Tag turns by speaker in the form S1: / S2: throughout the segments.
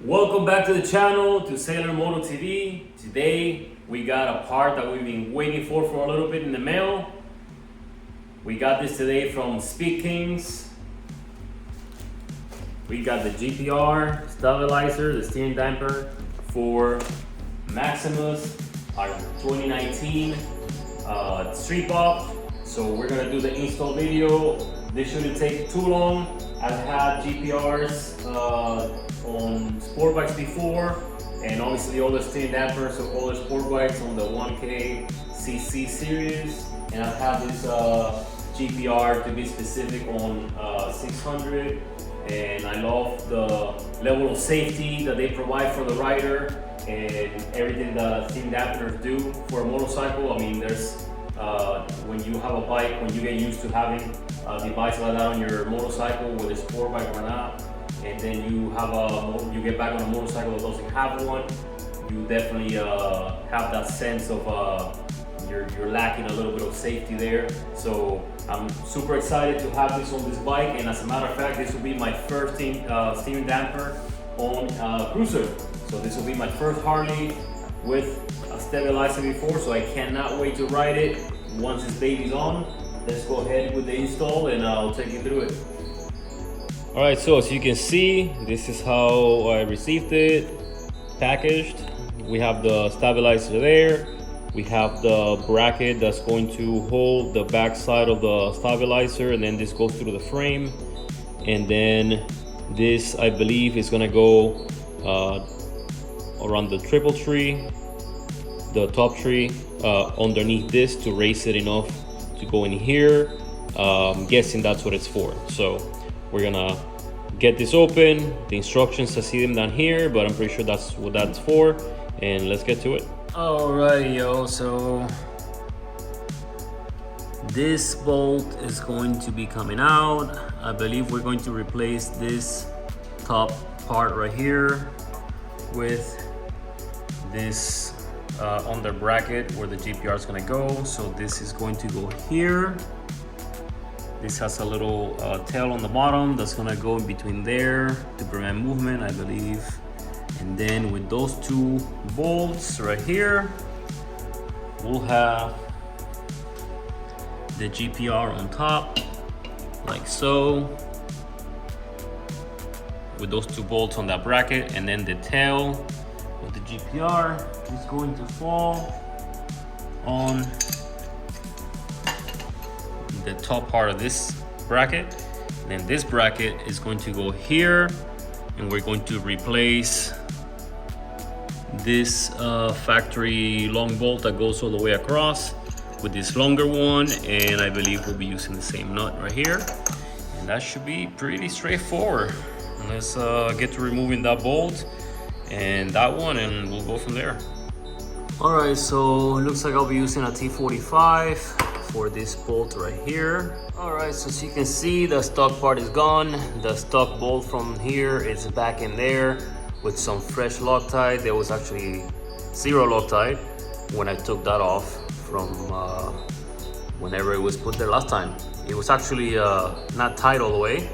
S1: Welcome back to the channel, to Sailor Moto TV. Today we got a part that we've been waiting for a little bit in the mail. We got this today from Speed Kings. We got the GPR Stabilizer, the steering damper for Maximus, our 2019 Street Box. So we're gonna do the install video. This shouldn't take too long. I've had GPRs on sport bikes before, and obviously all the steering dampers of all the sport bikes on the 1K CC series. And I've had this GPR to be specific on 600, and I love the level of safety that they provide for the rider and everything that steering dampers do for a motorcycle. I mean, there's when you have a bike, when you get used to having a device like that on your motorcycle, whether it's sport bike or not, and then you get back on a motorcycle that doesn't have one, you definitely have that sense of you're lacking a little bit of safety there. So I'm super excited to have this on this bike, and as a matter of fact, this will be my first steering damper on cruiser. So this will be my first Harley with a stabilizer before, so I cannot wait to ride it once this baby's on. Let's go ahead with the install and I'll take you through it. All right, so as you can see, this is how I received it packaged. We have the stabilizer there. We have the bracket that's going to hold the back side of the stabilizer, and then this goes through the frame. And then this, I believe, is gonna go around the triple tree, the top tree, underneath this to raise it enough to go in here. I'm guessing that's what it's for. So we're gonna get this open. The instructions, I see them down here, but I'm pretty sure that's what that's for. And let's get to it. Alright, yo, so this bolt is going to be coming out. I believe we're going to replace this top part right here with this under bracket where the GPR is going to go. So this is going to go here. This has a little tail on the bottom that's going to go in between there to prevent movement, I believe. And then with those two bolts right here, we'll have the GPR on top, like so, with those two bolts on that bracket, and then the tail of the GPR is going to fall on the top part of this bracket. And then this bracket is going to go here, and we're going to replace this factory long bolt that goes all the way across with this longer one, and I believe we'll be using the same nut right here, and that should be pretty straightforward. Let's get to removing that bolt and that one, and we'll go from there. All right, so it looks like I'll be using a T45 for this bolt right here. All right, so as you can see, the stock part is gone. The stock bolt from here is back in there with some fresh Loctite. There was actually zero Loctite when I took that off from whenever it was put there last time. It was actually not tight all the way,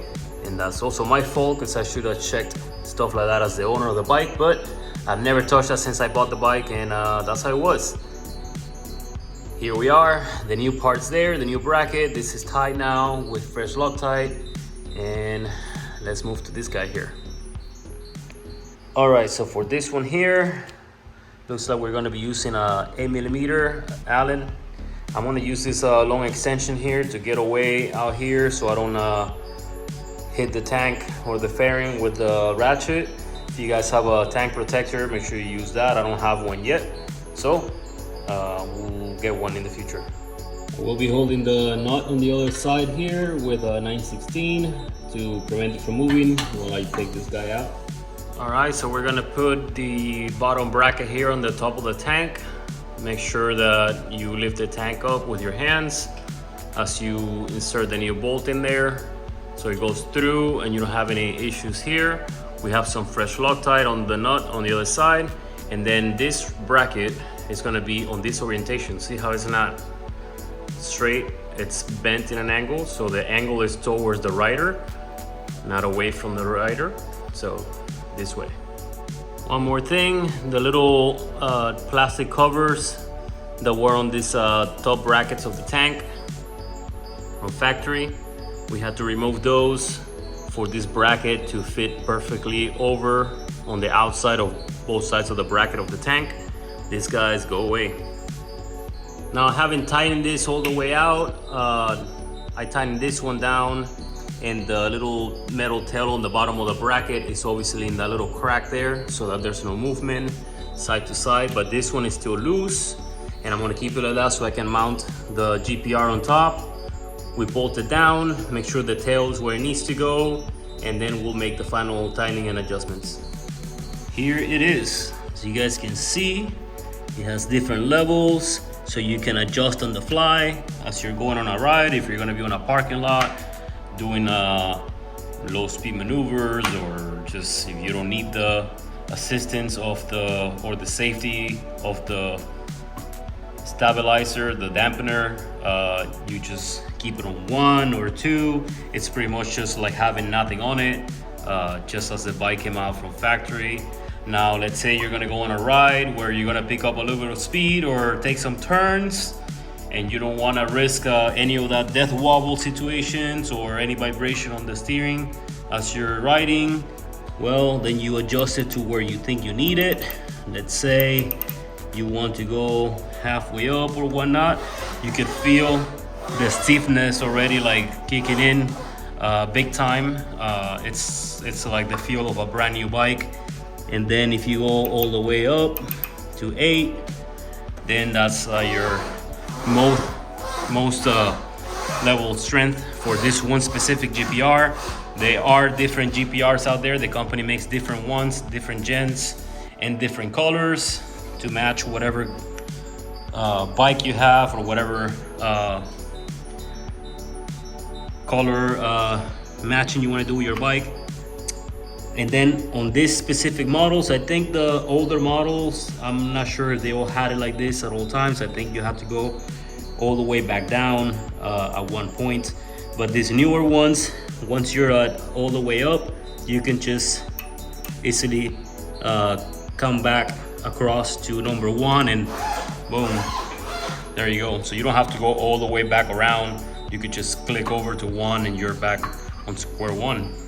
S1: and that's also my fault because I should have checked stuff like that as the owner of the bike, but I've never touched that since I bought the bike, and that's how it was. Here we are, the new part's there, the new bracket. This is tied now with fresh Loctite, and let's move to this guy here. All right, so for this one here, looks like we're gonna be using a 8mm Allen. I'm gonna use this long extension here to get away out here so I don't hit the tank or the fairing with the ratchet. If you guys have a tank protector, make sure you use that. I don't have one yet, so we'll get one in the future. We'll be holding the nut on the other side here with a 9/16 to prevent it from moving while I take this guy out. All right, so we're gonna put the bottom bracket here on the top of the tank. Make sure that you lift the tank up with your hands as you insert the new bolt in there, so it goes through and you don't have any issues here. We have some fresh Loctite on the nut on the other side, and then this bracket is gonna be on this orientation. See how it's not straight, it's bent in an angle, so the angle is towards the rider, not away from the rider. So this way. One more thing, the little plastic covers that were on these top brackets of the tank from factory, we had to remove those for this bracket to fit perfectly over on the outside of both sides of the bracket of the tank. These guys go away. Now, having tightened this all the way out, I tightened this one down, and the little metal tail on the bottom of the bracket is obviously in that little crack there so that there's no movement side to side, but this one is still loose, and I'm gonna keep it like that so I can mount the GPR on top. We bolt it down, make sure the tail is where it needs to go, and then we'll make the final tightening and adjustments. Here it is. So you guys can see, it has different levels, so you can adjust on the fly as you're going on a ride. If you're gonna be on a parking lot, doing low speed maneuvers, or just if you don't need the assistance of the safety of the stabilizer, the dampener, you just keep it on 1 or 2. It's pretty much just like having nothing on it, just as the bike came out from factory. Now, let's say you're gonna go on a ride where you're gonna pick up a little bit of speed or take some turns, and you don't wanna risk any of that death wobble situations or any vibration on the steering as you're riding. Well, then you adjust it to where you think you need it. Let's say you want to go halfway up or whatnot, you can feel the stiffness already like kicking in big time. It's like the feel of a brand new bike. And then if you go all the way up to 8, then that's your most level strength for this one specific GPR. There are different GPRs out there. The company makes different ones, different gens, and different colors to match whatever bike you have, or whatever color matching you want to do with your bike. And then on this specific models, I think the older models, I'm not sure if they all had it like this at all times. I think you have to go all the way back down at one point. But these newer ones, once you're at all the way up, you can just easily come back across to number 1, and boom, there you go. So you don't have to go all the way back around. You could just click over to 1 and you're back on square 1.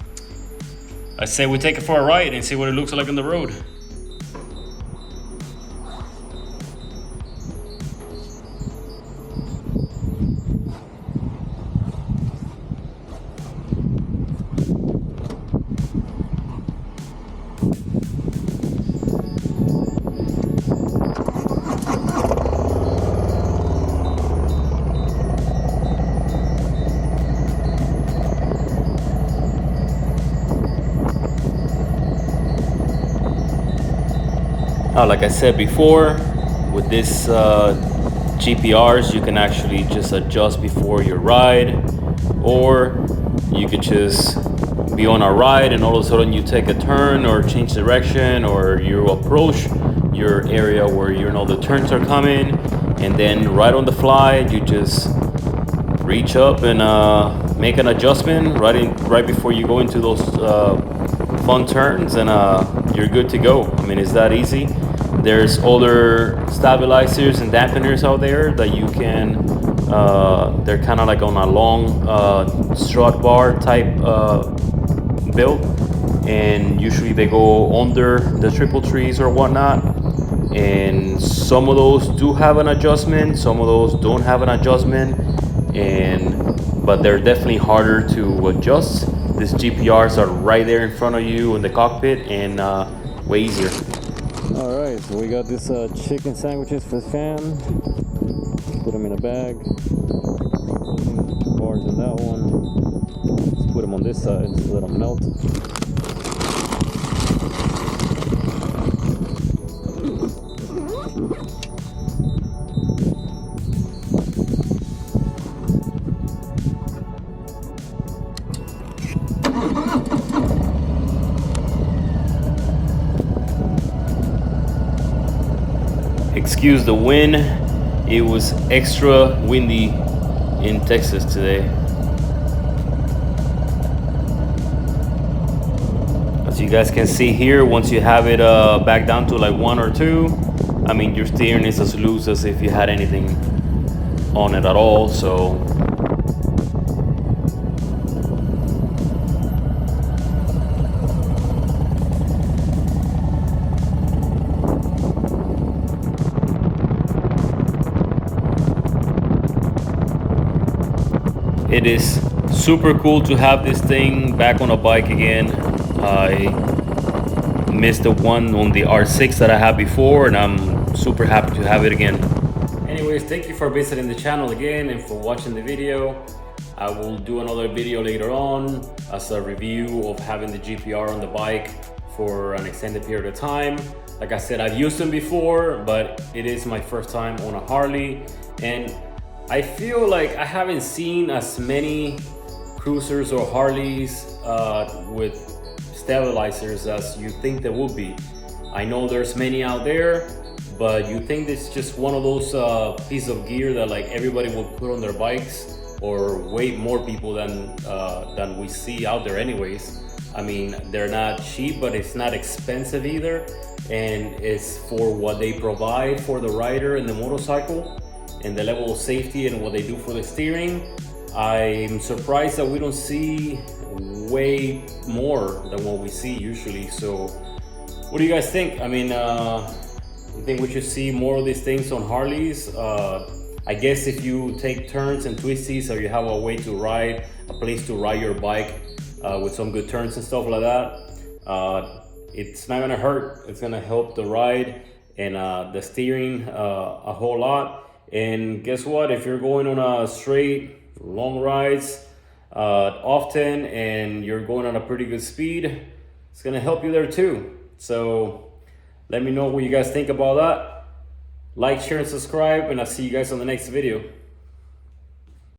S1: I say we take it for a ride and see what it looks like on the road. Like I said before, with this GPRs, you can actually just adjust before your ride, or you could just be on a ride and all of a sudden you take a turn or change direction, or you approach your area where you know the turns are coming, and then right on the fly you just reach up and make an adjustment right before you go into those fun turns, and you're good to go. I mean, it's that easy. There's other stabilizers and dampeners out there that you can, they're kind of like on a long strut bar type build, and usually they go under the triple trees or whatnot, and some of those do have an adjustment, some of those don't have an adjustment, but they're definitely harder to adjust. These GPRs are right there in front of you in the cockpit, and way easier. All right, so we got this chicken sandwiches for the fan. Put them in a bag. Bars in that one. Let's put them on this side to let them melt. Excuse the wind, it was extra windy in Texas today. As you guys can see here, once you have it back down to like 1 or 2, I mean, your steering is as loose as if you had anything on it at all. So it is super cool to have this thing back on a bike again. I missed the one on the R6 that I had before, and I'm super happy to have it again. Anyways, thank you for visiting the channel again and for watching the video. I will do another video later on as a review of having the GPR on the bike for an extended period of time. Like I said, I've used them before, but it is my first time on a Harley, and I feel like I haven't seen as many cruisers or Harleys with stabilizers as you think there would be. I know there's many out there, but you think it's just one of those pieces of gear that like everybody will put on their bikes, or way more people than we see out there anyways. I mean, they're not cheap, but it's not expensive either, and it's for what they provide for the rider and the motorcycle and the level of safety and what they do for the steering. I'm surprised that we don't see way more than what we see usually. So what do you guys think? I mean, you think we should see more of these things on Harleys? I guess if you take turns and twisties, or you have a way to ride, a place to ride your bike with some good turns and stuff like that, it's not gonna hurt. It's gonna help the ride and the steering a whole lot. And guess what? If you're going on a straight long rides often, and you're going at a pretty good speed, it's gonna help you there too. So let me know what you guys think about that. Like, share, and subscribe, and I'll see you guys on the next video.